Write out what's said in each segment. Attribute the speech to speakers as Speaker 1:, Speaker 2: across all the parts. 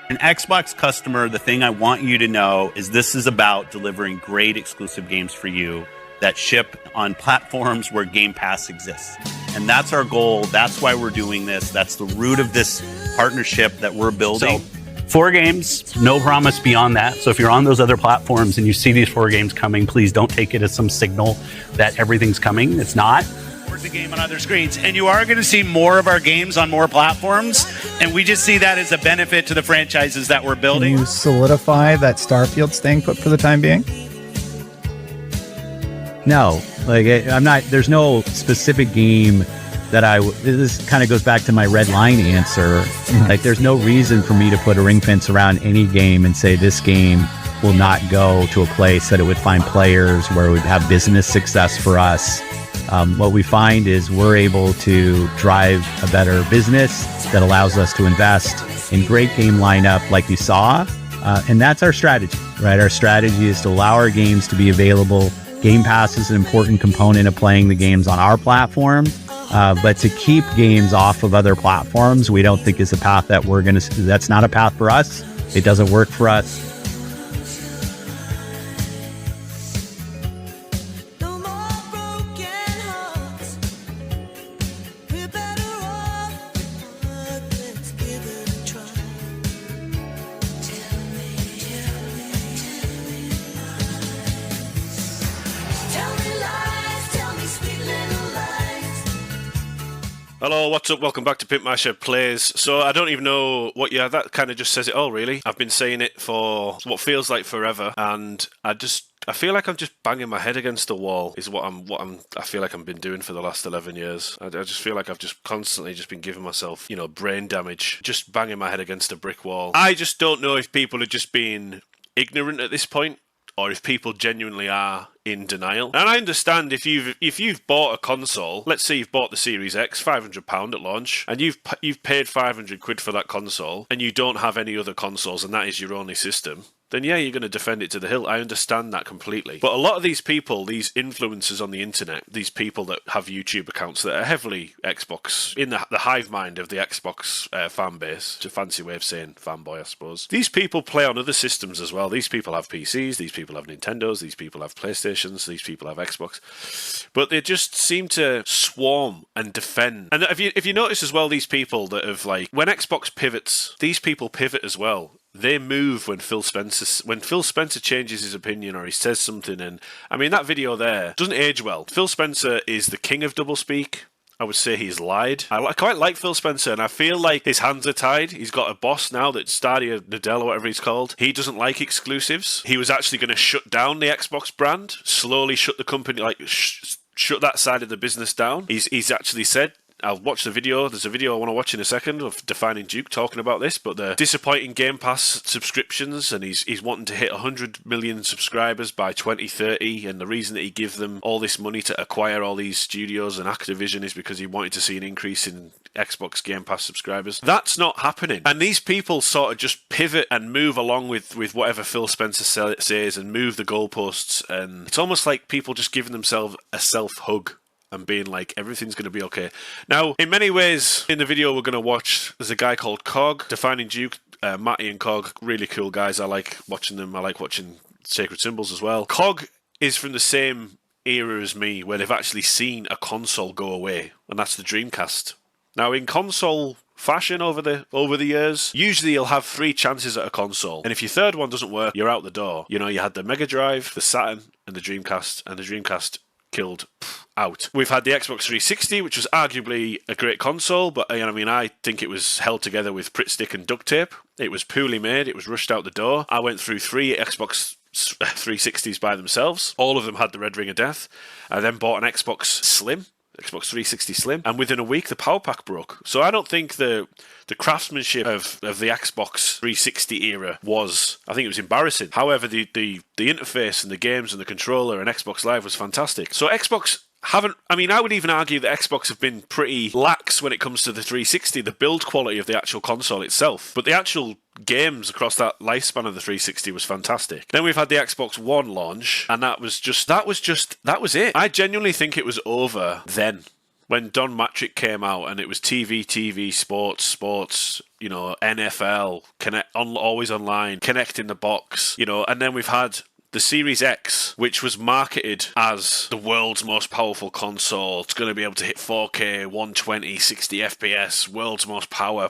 Speaker 1: An Xbox customer, the thing I want you to know is this is about delivering great exclusive games for you that ship on platforms where Game Pass exists. And that's our goal. That's why we're doing this. That's the root of this partnership that we're building. So, 4 games, no promise beyond that. So if you're on those other platforms and you see these 4 games coming, please don't take it as some signal that everything's coming. It's not. The game on other screens, and you are going to see more of our games on more platforms, and we just see that as a benefit to the franchises that we're building.
Speaker 2: Can you solidify that Starfield staying put for the time being?
Speaker 3: No, like I'm not. There's no specific game that this kind of goes back to my red line answer. Like, there's no reason for me to put a ring fence around any game and say this game will not go to a place that it would find players, where it would have business success for us. What we find is we're able to drive a better business that allows us to invest in great game lineup like you saw. And that's our strategy, right? Our strategy is to allow our games to be available. Game Pass is an important component of playing the games on our platform. But to keep games off of other platforms, we don't think is a path that that's not a path for us. It doesn't work for us.
Speaker 4: Hello, what's up? Welcome back to Pimp My Shed Plays. So I don't even know what, that kind of just says it all, really. I've been saying it for what feels like forever, and I feel like I'm just banging my head against the wall is I feel like I've been doing for the last 11 years. I just feel like I've just constantly just been giving myself, brain damage, just banging my head against a brick wall. I just don't know if people are just being ignorant at this point, or if people genuinely are in denial. And I understand if you've bought a console, let's say you've bought the Series X, £500 at launch, and you've paid 500 quid for that console, and you don't have any other consoles, and that is your only system, then yeah, you're going to defend it to the hilt. I understand that completely. But a lot of these people, these influencers on the internet, these people that have YouTube accounts that are heavily Xbox, in the hive mind of the Xbox fan base, it's a fancy way of saying fanboy, I suppose. These people play on other systems as well. These people have PCs, these people have Nintendos, these people have PlayStations, these people have Xbox. But they just seem to swarm and defend. And if you notice as well, these people that have, like, when Xbox pivots, these people pivot as well. They move when Phil Spencer changes his opinion or he says something. And I mean, that video there doesn't age well. Phil Spencer is the king of doublespeak. I would say he's lied. I quite like Phil Spencer, and I feel like his hands are tied. He's got a boss now, that's Stadia Nadell or whatever he's called. He doesn't like exclusives. He was actually going to shut down the Xbox brand, slowly shut the company, shut that side of the business down. He's actually said, I'll watch the video. There's a video I want to watch in a second of Defining Duke talking about this, but the disappointing Game Pass subscriptions, and he's wanting to hit 100 million subscribers by 2030, and the reason that he gives them all this money to acquire all these studios and Activision is because he wanted to see an increase in Xbox Game Pass subscribers. That's not happening. And these people sort of just pivot and move along with whatever Phil Spencer says and move the goalposts, and it's almost like people just giving themselves a self-hug and being like, everything's going to be okay. Now, in many ways, in the video we're going to watch, there's a guy called Cog, Defining Duke, Matty and Cog, really cool guys. I like watching them. I like watching Sacred Symbols as well. Cog is from the same era as me, where they've actually seen a console go away, and that's the Dreamcast. Now, in console fashion over the years, usually you'll have 3 chances at a console, and if your third one doesn't work, you're out the door. You had the Mega Drive, the Saturn, and the Dreamcast killed out. We've had the Xbox 360, which was arguably a great console, but I think it was held together with Pritt stick and duct tape. It was poorly made. It was rushed out the door. I went through 3 Xbox 360s by themselves. All of them had the red ring of death. I then bought an Xbox 360 Slim, and within a week the power pack broke. So I don't think the craftsmanship of the Xbox 360 era I think it was embarrassing. However, the interface and the games and the controller and Xbox Live was fantastic. So Xbox I would even argue that Xbox have been pretty lax when it comes to the 360, the build quality of the actual console itself. But the actual games across that lifespan of the 360 was fantastic. Then we've had the Xbox One launch, and that was it. I genuinely think it was over then, when Don Matrick came out and it was TV, sports, NFL, always online, connect in the box, and then we've had the Series X, which was marketed as the world's most powerful console. It's going to be able to hit 4K, 120, 60 FPS, world's most power.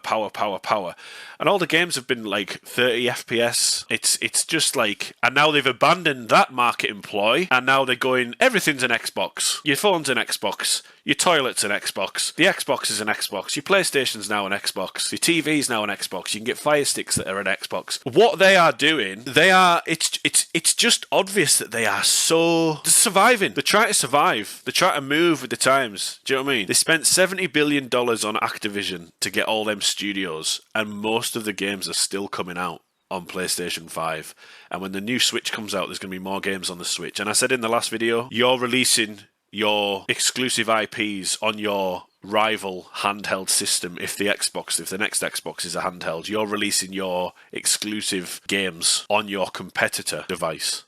Speaker 4: And all the games have been like 30 FPS. It's just like, and now they've abandoned that marketing ploy, and now they're going, everything's an Xbox. Your phone's an Xbox. Your toilet's an Xbox. The Xbox is an Xbox. Your PlayStation's now an Xbox. Your TV's now an Xbox. You can get Fire Sticks that are an Xbox. What they are doing, it's just obvious that they are they're surviving. They're trying to survive. They're trying to move with the times. Do you know what I mean? They spent $70 billion on Activision to get all them studios, and most of the games are still coming out on PlayStation 5. And when the new Switch comes out, there's going to be more games on the Switch. And I said in the last video, you're releasing your exclusive IPs on your rival handheld system. If the next Xbox is a handheld, you're releasing your exclusive games on your competitor device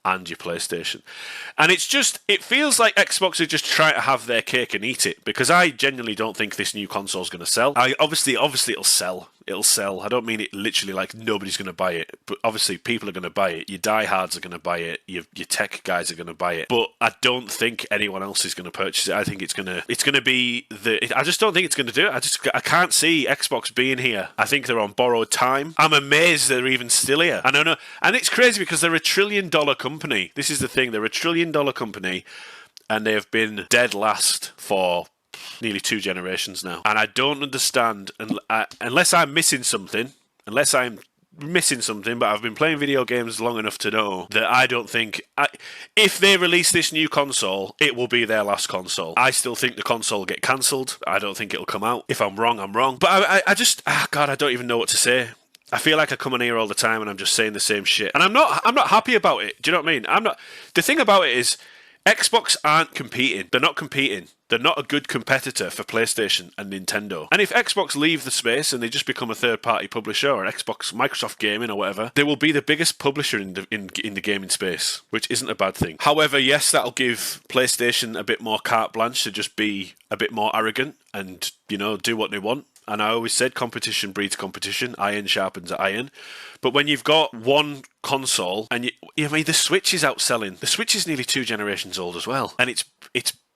Speaker 4: and your PlayStation. And it feels like Xbox are just trying to have their cake and eat it, because I genuinely don't think this new console is going to sell. Obviously it'll sell. It'll sell. I don't mean it literally like nobody's going to buy it, but obviously people are going to buy it. Your diehards are going to buy it. Your tech guys are going to buy it. But I don't think anyone else is going to purchase it. I think it's going to be I just don't think it's going to do it. I can't see Xbox being here. I think they're on borrowed time. I'm amazed they're even still here. I don't know. And it's crazy because they're $1 trillion company. This is the thing. They're $1 trillion company, and they have been dead last for nearly 2 generations now. And I don't understand, unless I'm missing something, but I've been playing video games long enough to know that I don't think, if they release this new console, it will be their last console. I still think the console will get cancelled. I don't think it'll come out. If I'm wrong, I'm wrong. But I don't even know what to say. I feel like I come on here all the time and I'm just saying the same shit. And I'm not happy about it. Do you know what I mean? The thing about it is, Xbox aren't competing. They're not competing. They're not a good competitor for PlayStation and Nintendo. And if Xbox leave the space and they just become a third-party publisher, or Microsoft Gaming or whatever, they will be the biggest publisher in the gaming space, which isn't a bad thing. However, yes, that'll give PlayStation a bit more carte blanche to just be a bit more arrogant and, do what they want. And I always said competition breeds competition. Iron sharpens iron. But when you've got one console, and the Switch is outselling. The Switch is nearly 2 generations old as well, and it's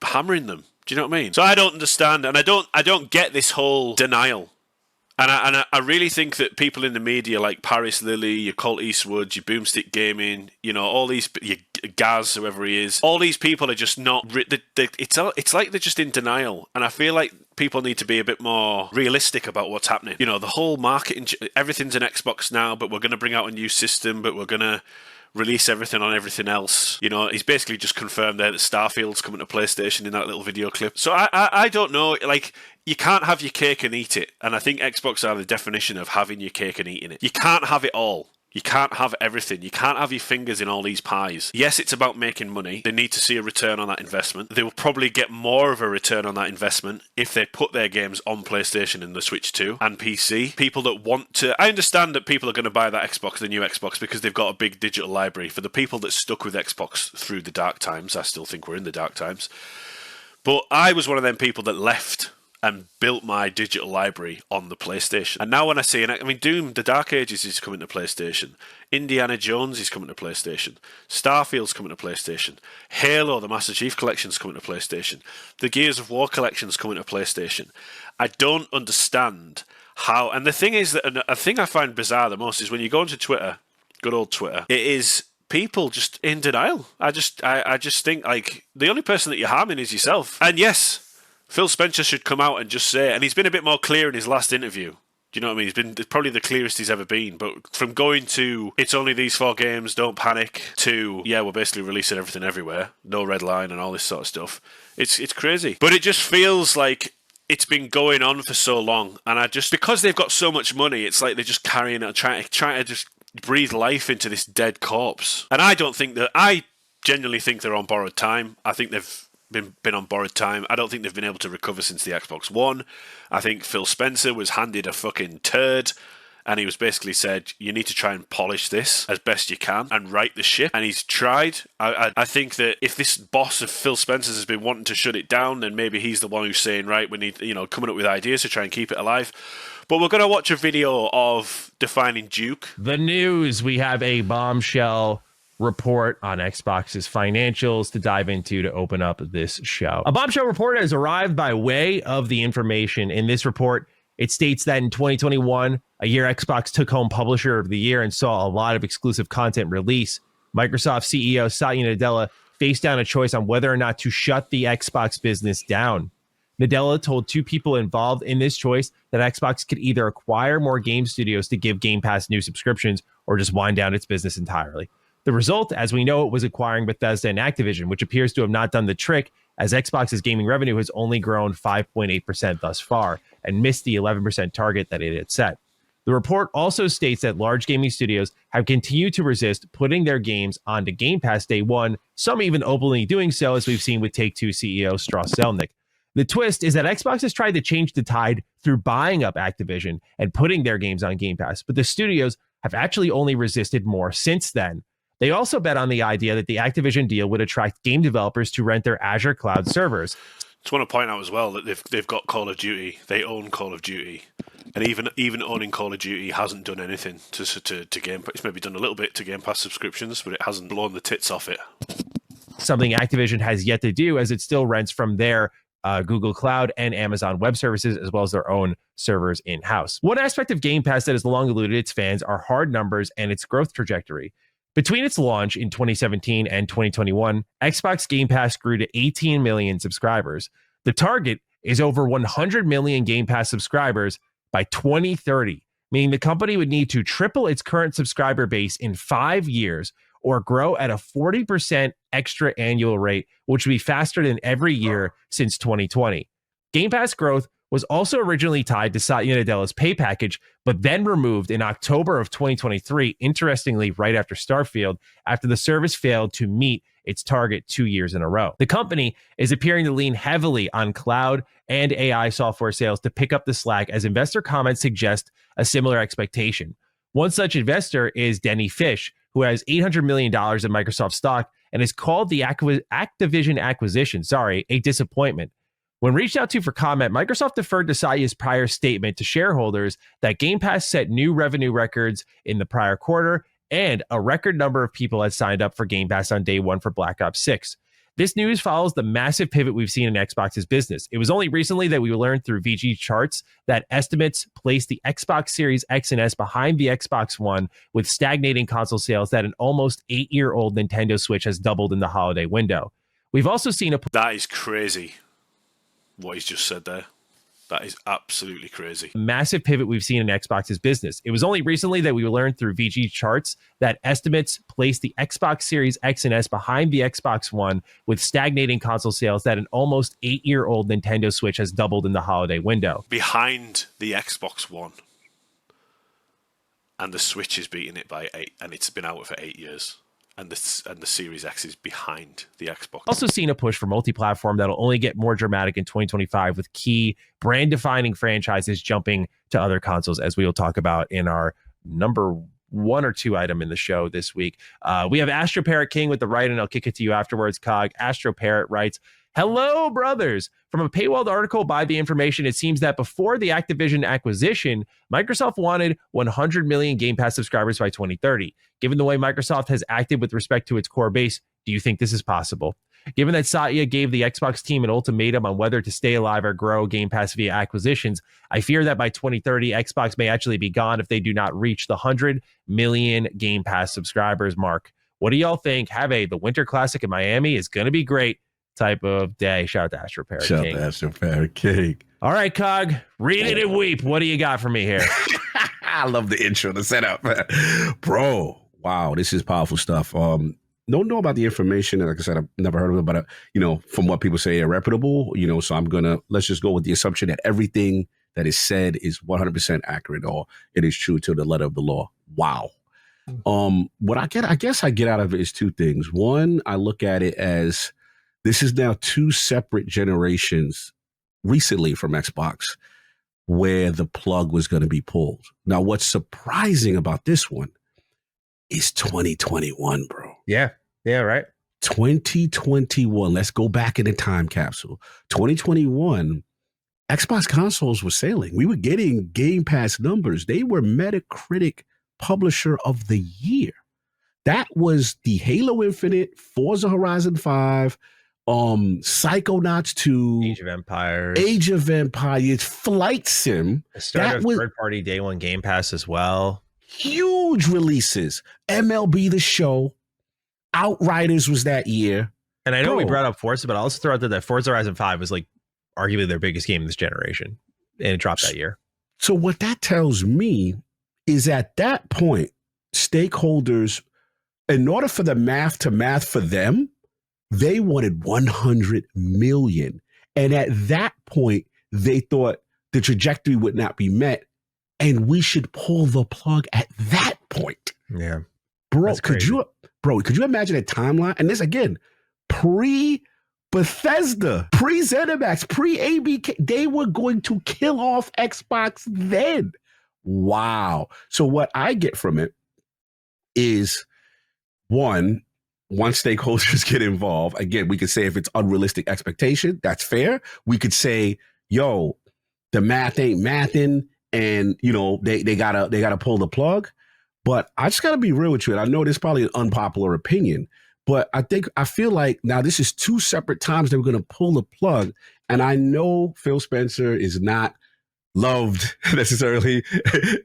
Speaker 4: hammering them. Do you know what I mean? So I don't understand, and I don't get this whole denial. And I really think that people in the media like Paris Lilly, your Colt Eastwood, your Boomstick Gaming, all these, your Gaz, whoever he is, all these people are just not. It's like they're just in denial, and I feel like people need to be a bit more realistic about what's happening. The whole marketing, everything's an Xbox now, but we're going to bring out a new system, but we're going to release everything on everything else. He's basically just confirmed there that Starfield's coming to PlayStation in that little video clip. So I don't know, like, you can't have your cake and eat it. And I think Xbox are the definition of having your cake and eating it. You can't have it all. You can't have everything. You can't have your fingers in all these pies. Yes, it's about making money. They need to see a return on that investment. They will probably get more of a return on that investment if they put their games on PlayStation and the Switch 2 and PC. People that want to... I understand that people are going to buy that Xbox, the new Xbox, because they've got a big digital library. For the people that stuck with Xbox through the dark times, I still think we're in the dark times. But I was one of them people that left and built my digital library on the PlayStation. And now when I see, Doom, The Dark Ages is coming to PlayStation. Indiana Jones is coming to PlayStation. Starfield's coming to PlayStation. Halo, the Master Chief Collection's coming to PlayStation. The Gears of War Collection's coming to PlayStation. I don't understand how... And the thing is, that a thing I find bizarre the most is when you go onto Twitter, good old Twitter, it is people just in denial. I just think, like, the only person that you're harming is yourself. And yes, Phil Spencer should come out and just say, and he's been a bit more clear in his last interview. Do you know what I mean? He's been probably the clearest he's ever been. But from going to, it's only these 4 games, don't panic, to, yeah, we're basically releasing everything everywhere, no red line and all this sort of stuff. It's crazy. But it just feels like it's been going on for so long. And because they've got so much money, it's like they're just carrying it, trying to just breathe life into this dead corpse. And I genuinely think they're on borrowed time. I think they've been on borrowed time. I don't think they've been able to recover since the Xbox One. I think Phil Spencer was handed a fucking turd, and he was basically said, you need to try and polish this as best you can and right the ship. And he's tried. I think that if this boss of Phil Spencer's has been wanting to shut it down, then maybe he's the one who's saying, right, we need, coming up with ideas to try and keep it alive. But we're going to watch a video of defining Duke.
Speaker 5: The news, we have a bombshell report on Xbox's financials to dive into to open up this show. A bombshell report has arrived by way of the information. In this report, it states that in 2021, a year Xbox took home Publisher of the Year and saw a lot of exclusive content release, Microsoft CEO Satya Nadella faced down a choice on whether or not to shut the Xbox business down. Nadella told two people involved in this choice that Xbox could either acquire more game studios to give Game Pass new subscriptions or just wind down its business entirely. The result, as we know, it was acquiring Bethesda and Activision, which appears to have not done the trick, as Xbox's gaming revenue has only grown 5.8% thus far and missed the 11% target that it had set. The report also states that large gaming studios have continued to resist putting their games onto Game Pass day one, some even openly doing so, as we've seen with Take-Two CEO Strauss Zelnick. The twist is that Xbox has tried to change the tide through buying up Activision and putting their games on Game Pass, but the studios have actually only resisted more since then. They also bet on the idea that the Activision deal would attract game developers to rent their Azure cloud servers.
Speaker 4: Just want to point out as well that they've got Call of Duty. They own Call of Duty, and even owning Call of Duty hasn't done anything to Game Pass. It's maybe done a little bit to Game Pass subscriptions, but it hasn't blown the tits off it.
Speaker 5: Something Activision has yet to do, as it still rents from their Google Cloud and Amazon Web Services, as well as their own servers in-house. One aspect of Game Pass that has long eluded its fans are hard numbers and its growth trajectory. Between its launch in 2017 and 2021, Xbox Game Pass grew to 18 million subscribers. The target is over 100 million Game Pass subscribers by 2030, meaning the company would need to triple its current subscriber base in 5 years or grow at a 40% extra annual rate, which would be faster than every year since 2020. Game Pass growth was also originally tied to Satya Nadella's pay package, but then removed in October of 2023, interestingly, right after Starfield, after the service failed to meet its target 2 years in a row. The company is appearing to lean heavily on cloud and AI software sales to pick up the slack, as investor comments suggest a similar expectation. One such investor is Denny Fish, who has $800 million in Microsoft stock and has called the Activision acquisition, a disappointment. When reached out to for comment, Microsoft deferred to Satya's prior statement to shareholders that Game Pass set new revenue records in the prior quarter and a record number of people had signed up for Game Pass on day one for Black Ops 6. This news follows the massive pivot we've seen in Xbox's business. It was only recently that we learned through VG charts that estimates place the Xbox Series X and S behind the Xbox One, with stagnating console sales that an almost 8-year-old Nintendo Switch has doubled in the holiday window. We've also seen
Speaker 4: That is crazy, what he's just said there. That is absolutely crazy.
Speaker 5: Massive pivot we've seen in Xbox's business. It was only recently that we learned through VG charts that estimates place the Xbox Series X and S behind the Xbox One, with stagnating console sales that an almost 8-year-old Nintendo Switch has doubled in the holiday window.
Speaker 4: Behind the Xbox One. And the Switch is beating it by 8, and it's been out for 8 years. And the Series X is behind the Xbox.
Speaker 5: Also seen a push for multi-platform that'll only get more dramatic in 2025, with key brand-defining franchises jumping to other consoles, as we will talk about in our number 1 or 2 item in the show this week. We have Astro Parrot King with the right, and I'll kick it to you afterwards, Cog. Astro Parrot writes, "Hello, brothers. From a paywalled article by The Information, it seems that before the Activision acquisition, Microsoft wanted 100 million Game Pass subscribers by 2030. Given the way Microsoft has acted with respect to its core base, do you think this is possible? Given that Satya gave the Xbox team an ultimatum on whether to stay alive or grow Game Pass via acquisitions, I fear that by 2030, Xbox may actually be gone if they do not reach the 100 million Game Pass subscribers mark. What do y'all think? The Winter Classic in Miami is going to be great type of day." Shout out to Astro Parrot King.
Speaker 6: Shout out to Astro Parrot King.
Speaker 5: All right, Cog, read it and weep. What do you got for me here?
Speaker 6: I love the intro, the setup. Bro, wow, this is powerful stuff. Don't know about the information. Like I said, I've never heard of it, but, from what people say, reputable, so let's just go with the assumption that everything that is said is 100% accurate, or it is true to the letter of the law. Wow. What I guess I get out of it is 2 things. One, I look at it as this is now 2 separate generations recently from Xbox where the plug was going to be pulled. Now, what's surprising about this one is 2021, bro.
Speaker 5: Yeah, right.
Speaker 6: 2021. Let's go back in the time capsule. 2021, Xbox consoles were sailing. We were getting Game Pass numbers. They were Metacritic Publisher of the Year. That was the Halo Infinite, Forza Horizon 5, Psychonauts 2, Age of Empires, Flight Sim.
Speaker 5: The start of third-party day one Game Pass as well.
Speaker 6: Huge releases. MLB The Show, Outriders was that year.
Speaker 5: And I know we brought up Forza, but I'll also throw out that Forza Horizon 5 was like arguably their biggest game this generation, and it dropped that year.
Speaker 6: So what that tells me is at that point, stakeholders, in order for the math to math for them, they wanted 100 million. And at that point, they thought the trajectory would not be met, and we should pull the plug at that point.
Speaker 5: Yeah.
Speaker 6: Bro, could you imagine a timeline? And this, again, pre-Bethesda, pre-ZeniMax, pre-ABK, they were going to kill off Xbox then. Wow. So what I get from it is, once stakeholders get involved, again, we could say if it's unrealistic expectation, that's fair. We could say, yo, the math ain't mathing, and they gotta pull the plug. But I just gotta be real with you. And I know this is probably an unpopular opinion, but I feel like now this is two separate times that we're gonna pull the plug. And I know Phil Spencer is not loved necessarily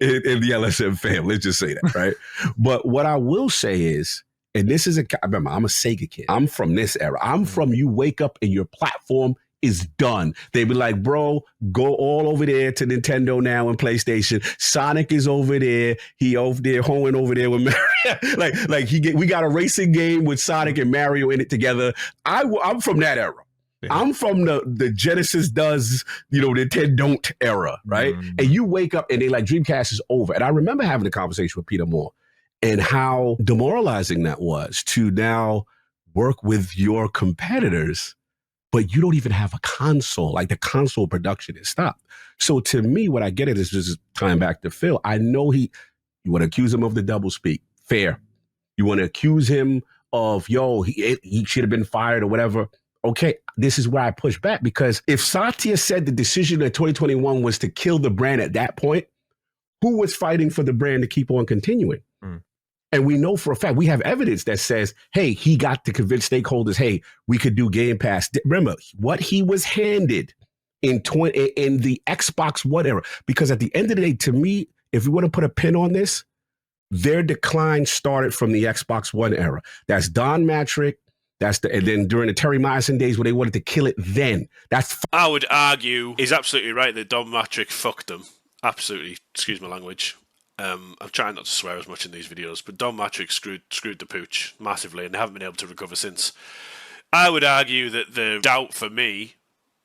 Speaker 6: in the LSM family. Let's just say that, right? But what I will say is, and this is remember, I'm a Sega kid. I'm from this era. I'm from you wake up and your platform is done. They be like, bro, go all over there to Nintendo now and PlayStation. Sonic is over there. He over there, hoeing over there with Mario. We got a racing game with Sonic and Mario in it together. I'm from that era. Yeah. I'm from the Genesis does, Nintendo don't era, right? Mm-hmm. And you wake up and they like Dreamcast is over. And I remember having a conversation with Peter Moore and how demoralizing that was to now work with your competitors, but you don't even have a console. Like the console production is stopped. So to me, what I get it is just tying back to Phil. I know you want to accuse him of the doublespeak. Fair. You want to accuse him of, he should have been fired or whatever. Okay, this is where I push back, because if Satya said the decision in 2021 was to kill the brand at that point, who was fighting for the brand to keep on continuing? Mm. And we know for a fact, we have evidence that says, hey, he got to convince stakeholders, hey, we could do Game Pass. Remember what he was handed in the Xbox One era. Because at the end of the day, to me, if we want to put a pin on this, their decline started from the Xbox One era. That's Don Matrick. And then during the Terry Myerson days where they wanted to kill it then.
Speaker 4: I would argue he's absolutely right that Don Matrick fucked them. Absolutely. Excuse my language. I'm trying not to swear as much in these videos, but Don Matrick screwed the pooch massively, and they haven't been able to recover since. I would argue that the doubt for me,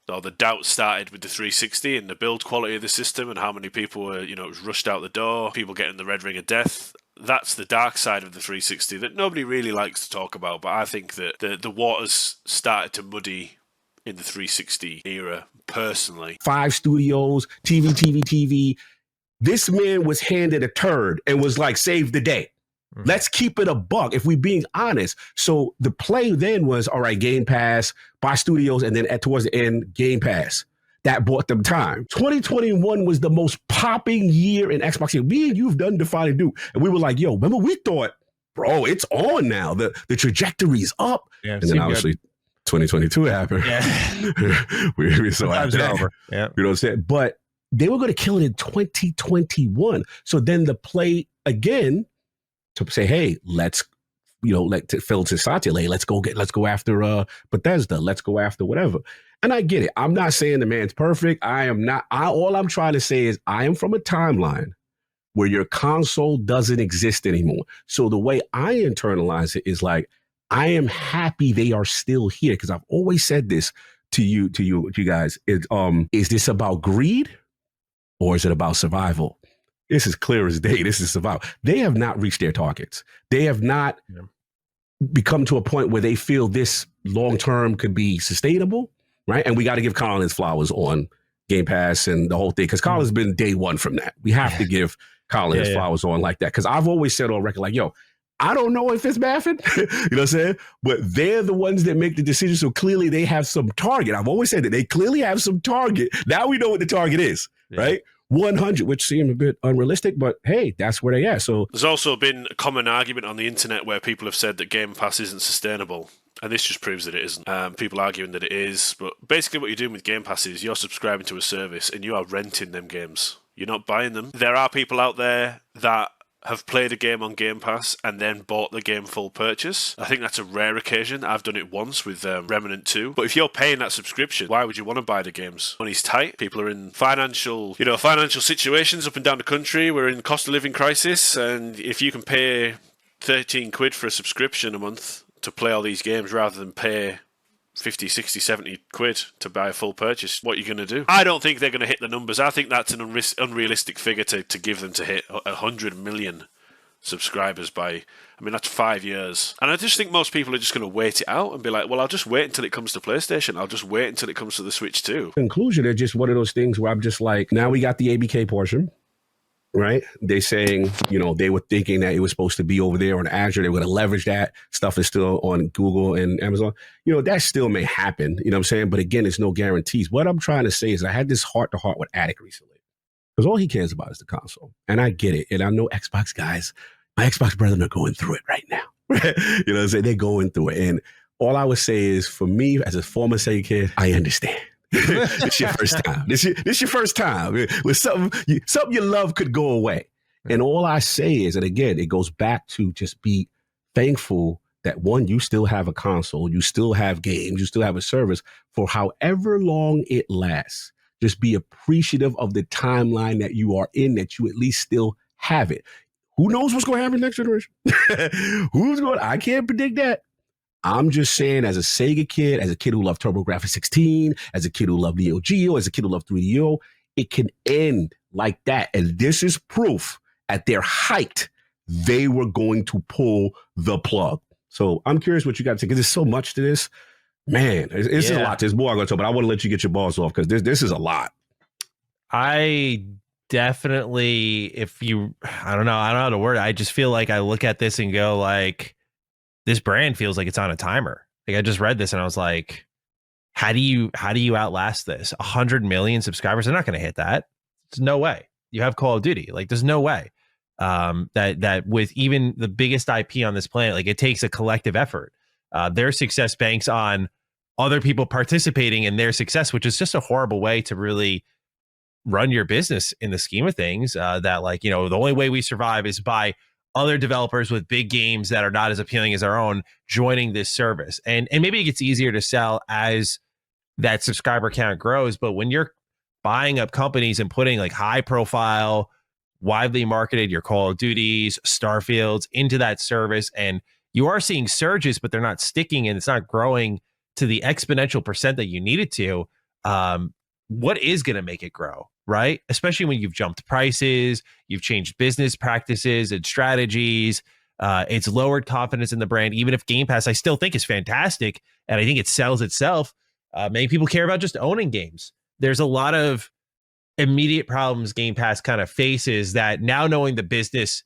Speaker 4: or the doubt started with the 360 and the build quality of the system and how many people were, it was rushed out the door, people getting the red ring of death. That's the dark side of the 360 that nobody really likes to talk about, but I think that the waters started to muddy in the 360 era, personally.
Speaker 6: 5 studios, TV. This man was handed a turd and was like, save the day. Mm-hmm. Let's keep it a buck, if we're being honest. So the play then was, all right, Game Pass, buy studios, and then towards the end, Game Pass. That bought them time. 2021 was the most popping year in Xbox. Me and you've done Define and Do. And we were like, yo, remember we thought, bro, it's on now. The trajectory's up. Yeah, and then obviously 2022 happened. Yeah. we saw it over. Yeah. You know what I'm saying? But they were going to kill it in 2021. So then the play again to say, hey, let's, let Phil to Satya, let's go after Bethesda. Let's go after whatever. And I get it. I'm not saying the man's perfect. I am not. All I'm trying to say is I am from a timeline where your console doesn't exist anymore. So the way I internalize it is like, I am happy they are still here, because I've always said this to you guys. Is this about greed or is it about survival? This is clear as day. This is survival. They have not reached their targets. They have not become to a point where they feel this long-term could be sustainable. Right. And we got to give Colin his flowers on Game Pass and the whole thing, because Colin's been day one from that. We have to give Colin his flowers on like that. Because I've always said on record, like, yo, I don't know if it's mathing, you know what I'm saying? But they're the ones that make the decision. So clearly they have some target. I've always said that they clearly have some target. Now we know what the target is, right? 100, which seemed a bit unrealistic, but hey, that's where they are. So
Speaker 4: there's also been a common argument on the internet where people have said that Game Pass isn't sustainable. And this just proves that it isn't. People arguing that it is. But basically what you're doing with Game Pass is you're subscribing to a service and you are renting them games. You're not buying them. There are people out there that have played a game on Game Pass and then bought the game full purchase. I think that's a rare occasion. I've done it once with Remnant 2. But if you're paying that subscription, why would you want to buy the games? Money's tight. People are in financial situations up and down the country. We're in cost of living crisis. And if you can pay 13 quid for a subscription a month to play all these games rather than pay 50, 60, 70 quid to buy a full purchase, what are you going to do? I don't think they're going to hit the numbers. I think that's an unrealistic figure to give them to hit 100 million subscribers by, that's 5 years. And I just think most people are just going to wait it out and be like, well, I'll just wait until it comes to PlayStation. I'll just wait until it comes to the Switch too.
Speaker 6: Conclusion, it's just one of those things where I'm just like, now we got the ABK portion. Right? They saying, they were thinking that it was supposed to be over there on Azure. They were going to leverage that. Stuff is still on Google and Amazon. That still may happen. You know what I'm saying? But again, it's no guarantees. What I'm trying to say is I had this heart-to-heart with Attic recently. Because all he cares about is the console. And I get it. And I know Xbox guys, my Xbox brethren are going through it right now. You know what I'm saying? They're going through it. And all I would say is, for me, as a former Sega kid, I understand. It's your first time. This your first time. With something you love could go away. And all I say is, and again, it goes back to just be thankful that, one, you still have a console, you still have games, you still have a service for however long it lasts. Just be appreciative of the timeline that you are in, that you at least still have it. Who knows what's going to happen next generation? I can't predict that. I'm just saying, as a Sega kid, as a kid who loved TurboGrafx-16, as a kid who loved Neo Geo, as a kid who loved 3DO, it can end like that. And this is proof at their height, they were going to pull the plug. So I'm curious what you got to say, because there's so much to this. Man, it's a lot. There's more I'm going to talk, but I want to let you get your balls off, because this is a lot.
Speaker 5: I definitely, I don't know how to word it. I just feel like I look at this and go like, this brand feels like it's on a timer. Like, I just read this and I was like, how do you outlast this? 100 million subscribers? They're not going to hit that. There's no way. You have Call of Duty. Like, there's no way that with even the biggest IP on this planet, like, it takes a collective effort. Their success banks on other people participating in their success, which is just a horrible way to really run your business in the scheme of things. That, like, the only way we survive is by other developers with big games that are not as appealing as our own joining this service. And maybe it gets easier to sell as that subscriber count grows. But when you're buying up companies and putting like high profile, widely marketed, your Call of Duties, Starfields into that service, and you are seeing surges, but they're not sticking and it's not growing to the exponential percent that you need it to. What is going to make it grow, right? Especially when you've jumped prices, you've changed business practices and strategies. It's lowered confidence in the brand. Even if Game Pass, I still think, is fantastic, and I think it sells itself. Many people care about just owning games. There's a lot of immediate problems Game Pass kind of faces that, now knowing the business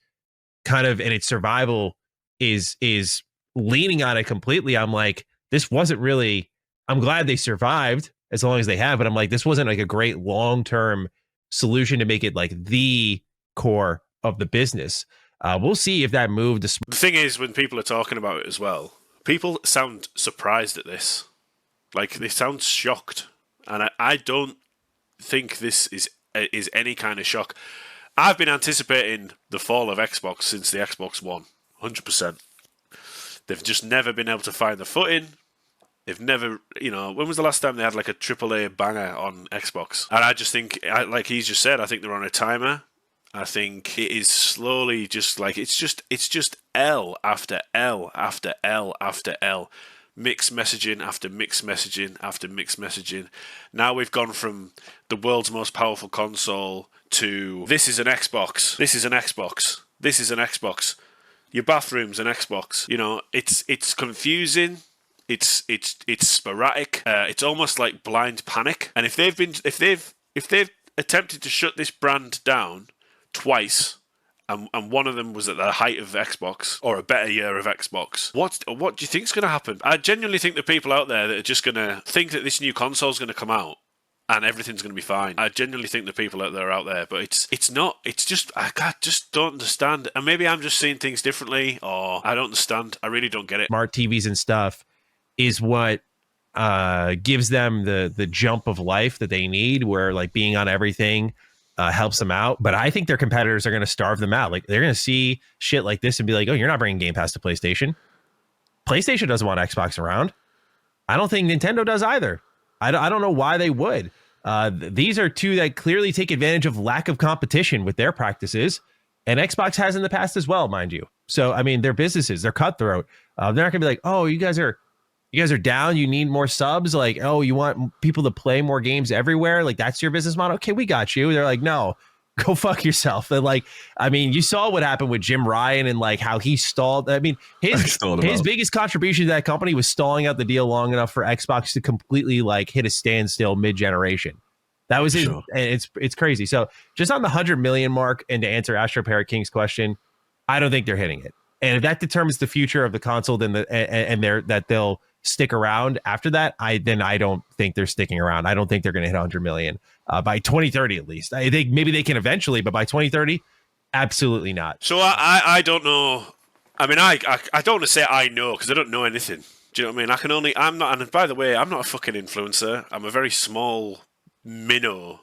Speaker 5: kind of and its survival is leaning on it completely. I'm like, this wasn't really, I'm glad they survived as long as they have, but I'm like, this wasn't like a great long-term solution to make it like the core of the business. We'll see if that move. The
Speaker 4: thing is, when people are talking about it as well, people sound surprised at this. Like, they sound shocked. And I don't think this is any kind of shock. I've been anticipating the fall of Xbox since the Xbox One, 100%. They've just never been able to find the footing. They've never, when was the last time they had like a AAA banger on Xbox? And I just think, like he's just said, I think they're on a timer. I think it is slowly just like, it's just L after L after L after L. Mixed messaging after mixed messaging after mixed messaging. Now we've gone from the world's most powerful console to, this is an Xbox, this is an Xbox, this is an Xbox. Your bathroom's an Xbox. It's confusing. It's sporadic. It's almost like blind panic. And if they've attempted to shut this brand down twice, and one of them was at the height of Xbox, or a better year of Xbox. What do you think is going to happen? I genuinely think the people out there that are just going to think that this new console is going to come out and everything's going to be fine. I genuinely think the people out there, but it's not. It's just, just don't understand. And maybe I'm just seeing things differently, or I don't understand. I really don't get it.
Speaker 5: Smart TVs and stuff is what gives them the jump of life that they need, where like being on everything helps them out. But I think their competitors are going to starve them out. Like they're going to see shit like this and be like, oh, you're not bringing Game Pass to PlayStation. PlayStation doesn't want Xbox around. I don't think Nintendo does either. I don't know why they would. These are two that clearly take advantage of lack of competition with their practices, and Xbox has in the past as well, mind you. So, I mean, they're businesses, they're cutthroat. They're not gonna be like, oh, you guys are down, you need more subs. Like, oh, you want people to play more games everywhere? Like, that's your business model? Okay, we got you. They're like, no, go fuck yourself. And like, I mean, you saw what happened with Jim Ryan and like how he stalled. I mean, his biggest contribution to that company was stalling out the deal long enough for Xbox to completely like hit a standstill mid-generation. That was his,
Speaker 6: Sure.
Speaker 5: and it's crazy. So just on the 100 million mark, and to answer Astro Parrot King's question, I don't think they're hitting it. And if that determines the future of the console, then that they'll stick around after that, I don't think they're sticking around. I don't think they're going to hit 100 million by 2030 at least. I think maybe they can eventually, but by 2030, absolutely not.
Speaker 4: So I don't know. I mean, I don't want to say I know because I don't know anything. Do you know what I mean? I'm not, and by the way, I'm not a fucking influencer. I'm a very small minnow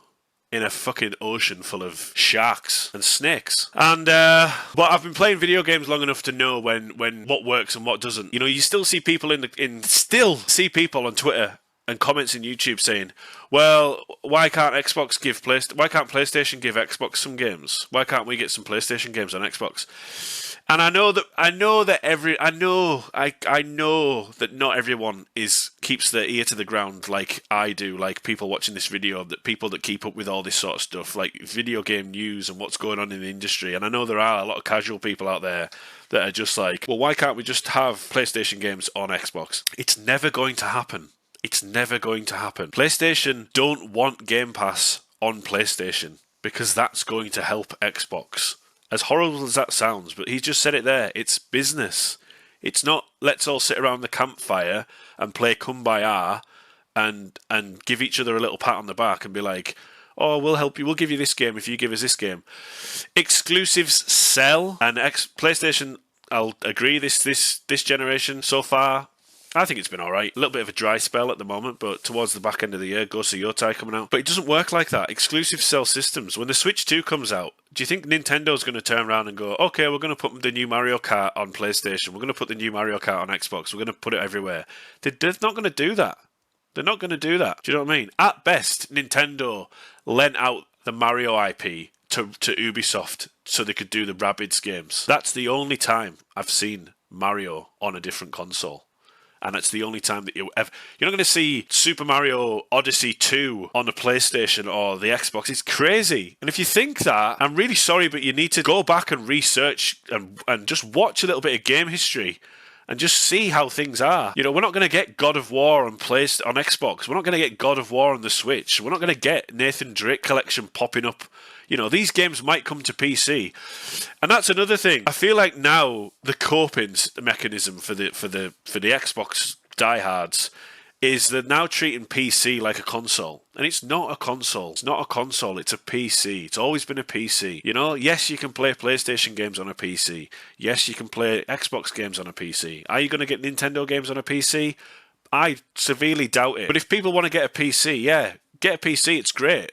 Speaker 4: in a fucking ocean full of sharks and snakes. And but I've been playing video games long enough to know when what works and what doesn't. You know, you still see people people on Twitter and comments in YouTube saying, "Well, why can't PlayStation give Xbox some games? Why can't we get some PlayStation games on Xbox?" And I know that not everyone keeps their ear to the ground like I do, like people watching this video, that people that keep up with all this sort of stuff, like video game news and what's going on in the industry. And I know there are a lot of casual people out there that are just like, well, why can't we just have PlayStation games on Xbox? It's never going to happen. It's never going to happen. PlayStation don't want Game Pass on PlayStation because that's going to help Xbox. As horrible as that sounds, but he's just said it there. It's business. It's not let's all sit around the campfire and play Kumbaya and give each other a little pat on the back and be like, oh, we'll help you. We'll give you this game if you give us this game. Exclusives sell, and PlayStation, I'll agree, this generation so far, I think it's been alright. A little bit of a dry spell at the moment, but towards the back end of the year, Ghost of Yotai coming out. But it doesn't work like that. Exclusive sell systems. When the Switch 2 comes out, do you think Nintendo's going to turn around and go, okay, we're going to put the new Mario Kart on PlayStation, we're going to put the new Mario Kart on Xbox, we're going to put it everywhere? They're not going to do that. They're not going to do that. Do you know what I mean? At best, Nintendo lent out the Mario IP to Ubisoft so they could do the Rabbids games. That's the only time I've seen Mario on a different console. And it's the only time that you're not going to see Super Mario Odyssey 2 on the PlayStation or the Xbox. It's crazy. And if you think that, I'm really sorry, but you need to go back and research and just watch a little bit of game history and just see how things are. You know, we're not going to get God of War on Xbox. We're not going to get God of War on the Switch. We're not going to get Nathan Drake Collection popping up. You know, these games might come to PC. And that's another thing. I feel like now the coping mechanism for the Xbox diehards is they're now treating PC like a console. And it's not a console. It's not a console. It's a PC. It's always been a PC. You know, yes, you can play PlayStation games on a PC. Yes, you can play Xbox games on a PC. Are you going to get Nintendo games on a PC? I severely doubt it. But if people want to get a PC, yeah, get a PC. It's great.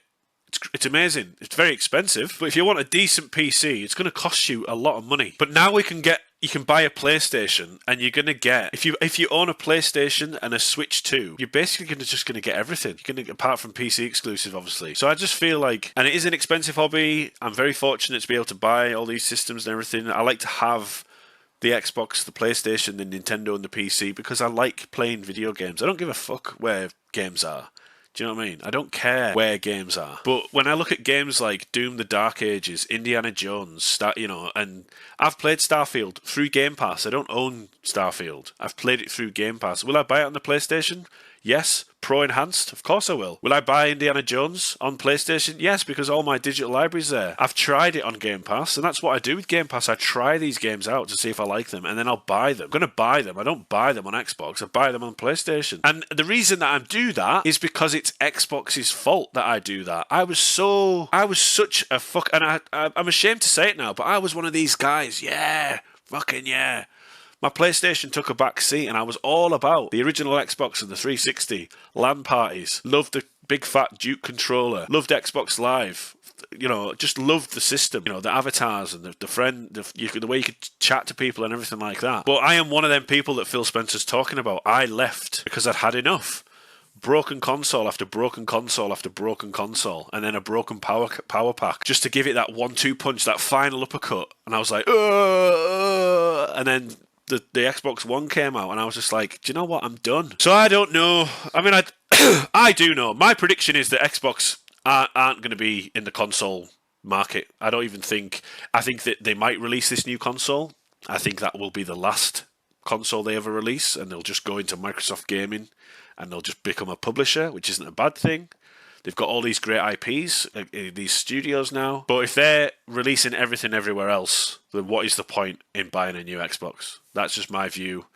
Speaker 4: It's amazing. It's very expensive, but if you want a decent PC, it's going to cost you a lot of money. But now you can buy a PlayStation, and you're going to get, if you own a PlayStation and a Switch 2, you're basically just going to get everything. You're going to, apart from PC exclusive, obviously. So I just feel like, and it is an expensive hobby. I'm very fortunate to be able to buy all these systems and everything. I like to have the Xbox, the PlayStation, the Nintendo, and the PC because I like playing video games. I don't give a fuck where games are. Do you know what I mean? I don't care where games are. But when I look at games like Doom the Dark Ages, Indiana Jones, and I've played Starfield through Game Pass. I don't own Starfield. I've played it through Game Pass. Will I buy it on the PlayStation? Yes. Pro Enhanced? Of course I will. Will I buy Indiana Jones on PlayStation? Yes, because all my digital library's there. I've tried it on Game Pass, and that's what I do with Game Pass. I try these games out to see if I like them, and then I'll buy them. I'm going to buy them. I don't buy them on Xbox. I buy them on PlayStation. And the reason that I do that is because it's Xbox's fault that I do that. I was such a fuck... And I'm ashamed to say it now, but I was one of these guys. Yeah. Fucking yeah. My PlayStation took a back seat, and I was all about the original Xbox and the 360, LAN parties, loved the big fat Duke controller, loved Xbox Live, you know, just loved the system, you know, the avatars and the way you could chat to people and everything like that. But I am one of them people that Phil Spencer's talking about. I left because I'd had enough. Broken console after broken console after broken console, and then a broken power pack just to give it that 1-2 punch, that final uppercut. And I was like, and then the Xbox One came out, and I was just like, do you know what? I'm done. So I don't know. I mean, I do know. My prediction is that Xbox aren't going to be in the console market. I think that they might release this new console. I think that will be the last console they ever release, and they'll just go into Microsoft Gaming, and they'll just become a publisher, which isn't a bad thing. They've got all these great IPs, these studios now. But if they're releasing everything everywhere else, then what is the point in buying a new Xbox? That's just my view.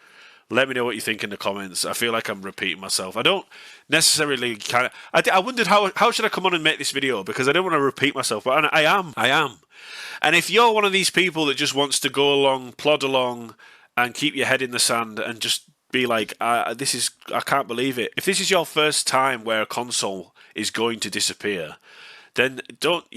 Speaker 4: Let me know what you think in the comments. I feel like I'm repeating myself. I don't necessarily I wondered how should I come on and make this video, because I don't want to repeat myself, but I am. And if you're one of these people that just wants to go along, plod along, and keep your head in the sand and just be like, I can't believe it. If this is your first time where a console is going to disappear, then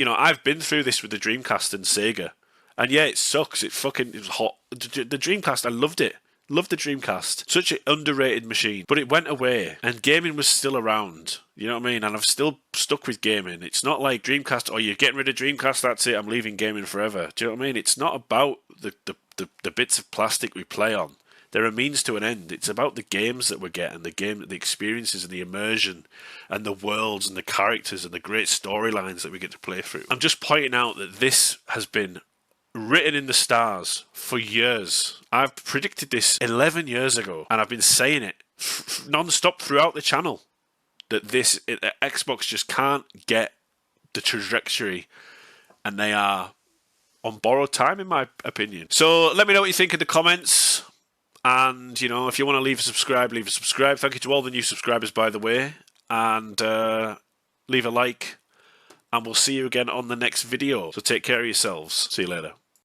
Speaker 4: I've been through this with the Dreamcast and Sega. And yeah, it sucks. It was hot. The Dreamcast, I loved it. Loved the Dreamcast. Such an underrated machine. But it went away, and gaming was still around. You know what I mean? And I've still stuck with gaming. It's not like Dreamcast, you're getting rid of Dreamcast, that's it, I'm leaving gaming forever. Do you know what I mean? It's not about the bits of plastic we play on. They're a means to an end. It's about the games that we're getting, the experiences and the immersion and the worlds and the characters and the great storylines that we get to play through. I'm just pointing out that this has been written in the stars for years. I've predicted this 11 years ago, and I've been saying it non-stop throughout the channel, that Xbox just can't get the trajectory, and they are on borrowed time, in my opinion. So let me know what you think in the comments. And, if you want to leave a subscribe, leave a subscribe. Thank you to all the new subscribers, by the way. And leave a like. And we'll see you again on the next video. So take care of yourselves. See you later.